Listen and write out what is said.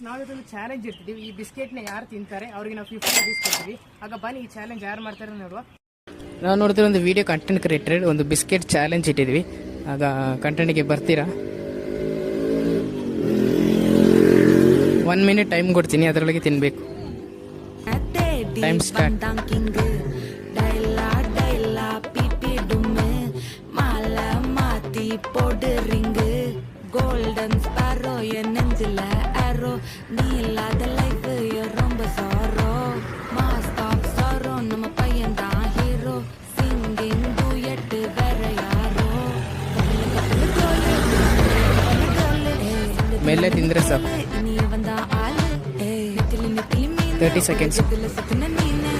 ನಾವಿದೊಂದು challenge ಇರ್ತಿದ್ದೀವಿ. ಈ ಬಿಸ್ಕೆಟ್ನ ಯಾರು ತಿಂತಾರೆ ಅವ್ರಿಗೆ ನಾವು 50 rupees ಕೊಡ್ತೀವಿ. ಆಗ ಬನ್ನಿ ಈ ಚಾಲೆಂಜ್ ಯಾರು ಮಾಡ್ತಾರೆ ನೋಡುವ. ನಾವು ನೋಡಿದ್ರೆ ಒಂದು ವಿಡಿಯೋ ಕಂಟೆಂಟ್ ಕ್ರಿಯೇಟರ್ ಒಂದು ಬಿಸ್ಕೆಟ್ ಚಾಲೆಂಜ್ ಇಟ್ಟಿದ್ವಿ. ಆಗ ಕಂಟೆಂಟ್ಗೆ ಬರ್ತೀರಾ? 1 minute ಟೈಮ್ ಕೊಡ್ತೀನಿ, ಅದರೊಳಗೆ ತಿನ್ನಬೇಕು. Time start. கோல்டன் ஸ்பாரோ என் நெஞ்சில ஆரோ நீ இல்லாத லைஃப் ரொம்ப சாரோ மாஸ்ட் ஆஃப் சாரோ நம்ம பையன் தான் ஹீரோ சிங்கிங் டூயட் வேற யாரோ மெல்ல ತಿಂದ್ರೆ ಸಾಕು. நீ வந்த ஆளு 30 seconds. இதுல சுத்தின நீனு